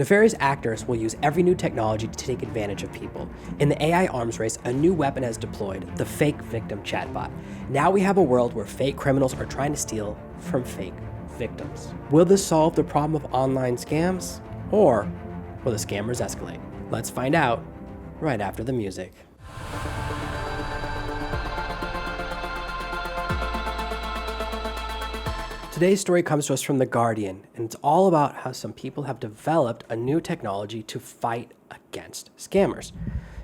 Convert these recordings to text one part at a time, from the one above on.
Nefarious actors will use every new technology to take advantage of people. In the AI arms race, a new weapon has deployed, the fake victim chatbot. Now we have a world where fake criminals are trying to steal from fake victims. Will this solve the problem of online scams? Or will the scammers escalate? Let's find out right after the music. Today's story comes to us from The Guardian, and it's all about how some people have developed a new technology to fight against scammers.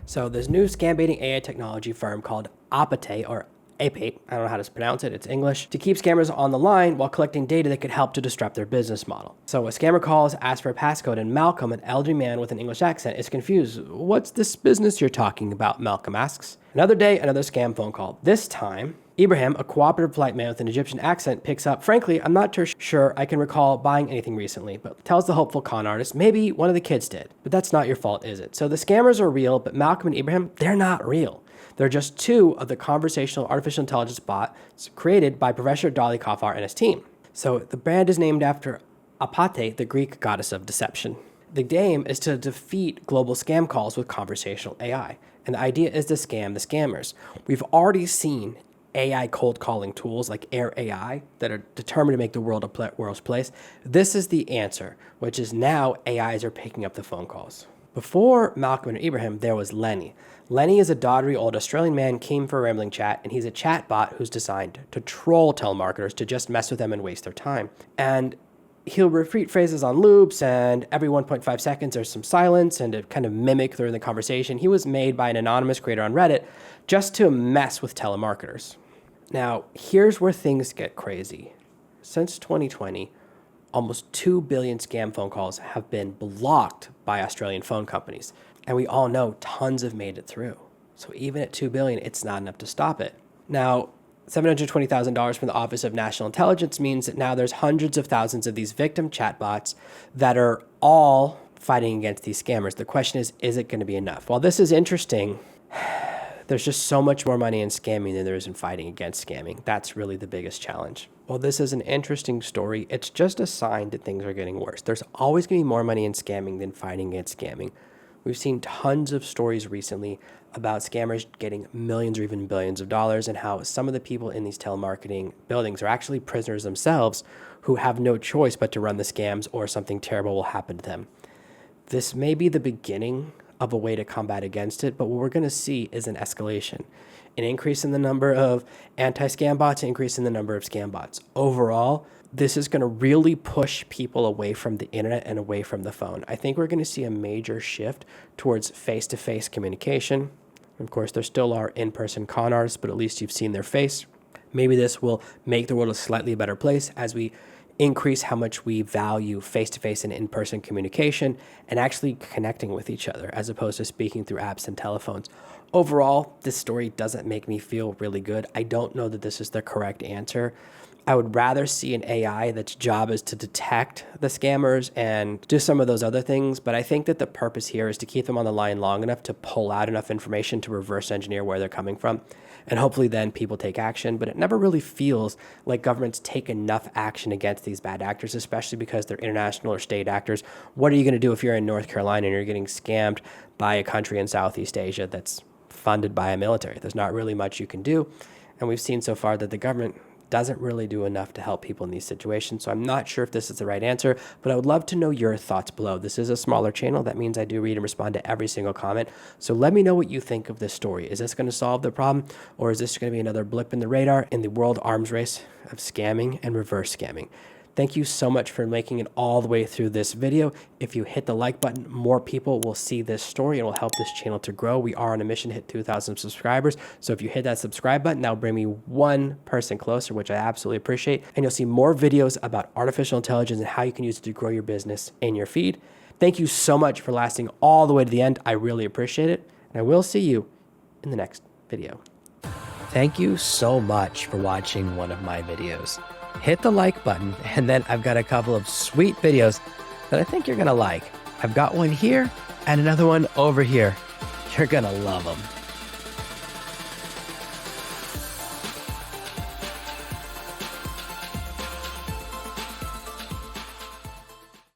So this new scam baiting AI technology firm called Apate, or Apate, I don't know how to pronounce it, it's English, to keep scammers on the line while collecting data that could help to disrupt their business model. So a scammer calls, asks for a passcode, and Malcolm, an elderly man with an English accent, is confused. "What's this business you're talking about?" Malcolm asks. Another day, another scam phone call. This time, Ibrahim, a cooperative polite man with an Egyptian accent, picks up. "Frankly, I'm not sure I can recall buying anything recently," but tells the hopeful con artist, "Maybe one of the kids did. But that's not your fault, is it?" So the scammers are real, but Malcolm and Ibrahim, they're not real. They're just two of the conversational artificial intelligence bots created by Professor Dolly Kafar and his team. So the brand is named after Apate, the Greek goddess of deception. The aim is to defeat global scam calls with conversational AI. And the idea is to scam the scammers. We've already seen AI cold calling tools like Air AI that are determined to make the world a world's place. This is the answer, which is now AIs are picking up the phone calls. Before Malcolm and Ibrahim, there was Lenny. Lenny is a doddery old Australian man, came for a rambling chat, and he's a chatbot who's designed to troll telemarketers to just mess with them and waste their time. And he'll repeat phrases on loops, and every 1.5 seconds there's some silence and to kind of mimic during the conversation. He was made by an anonymous creator on Reddit just to mess with telemarketers. Now, here's where things get crazy. Since 2020, almost 2 billion scam phone calls have been blocked by Australian phone companies. And we all know tons have made it through. So even at 2 billion, it's not enough to stop it. Now, $720,000 from the Office of National Intelligence means that now there's hundreds of thousands of these victim chatbots that are all fighting against these scammers. The question is it going to be enough? While this is interesting, there's just so much more money in scamming than there is in fighting against scamming. That's really the biggest challenge. While this is an interesting story, it's just a sign that things are getting worse. There's always going to be more money in scamming than fighting against scamming. We've seen tons of stories recently about scammers getting millions or even billions of dollars and how some of the people in these telemarketing buildings are actually prisoners themselves who have no choice but to run the scams or something terrible will happen to them. This may be the beginning of a way to combat against it, but what we're going to see is an escalation, an increase in the number of anti-scam bots, an increase in the number of scam bots. Overall, this is going to really push people away from the internet and away from the phone. I think we're going to see a major shift towards face-to-face communication. Of course, there still are in-person con artists, but at least you've seen their face. Maybe this will make the world a slightly better place as we increase how much we value face-to-face and in-person communication and actually connecting with each other as opposed to speaking through apps and telephones. Overall, this story doesn't make me feel really good. I don't know that this is the correct answer. I would rather see an AI that's job is to detect the scammers and do some of those other things, but I think that the purpose here is to keep them on the line long enough to pull out enough information to reverse engineer where they're coming from. And hopefully then people take action, but it never really feels like governments take enough action against these bad actors, especially because they're international or state actors. What are you going to do if you're in North Carolina and you're getting scammed by a country in Southeast Asia that's funded by a military? There's not really much you can do. And we've seen so far that the government doesn't really do enough to help people in these situations. So I'm not sure if this is the right answer, but I would love to know your thoughts below. This is a smaller channel. That means I do read and respond to every single comment. So let me know what you think of this story. Is this going to solve the problem, or is this going to be another blip in the radar in the world arms race of scamming and reverse scamming? Thank you so much for making it all the way through this video. If you hit the like button, more people will see this story and will help this channel to grow. We are on a mission to hit 2,000 subscribers. So if you hit that subscribe button, that'll bring me one person closer, which I absolutely appreciate. And you'll see more videos about artificial intelligence and how you can use it to grow your business in your feed. Thank you so much for lasting all the way to the end. I really appreciate it. And I will see you in the next video. Thank you so much for watching one of my videos. Hit the like button, and then I've got a couple of sweet videos that I think you're gonna like. I've got one here and another one over here. You're gonna love them.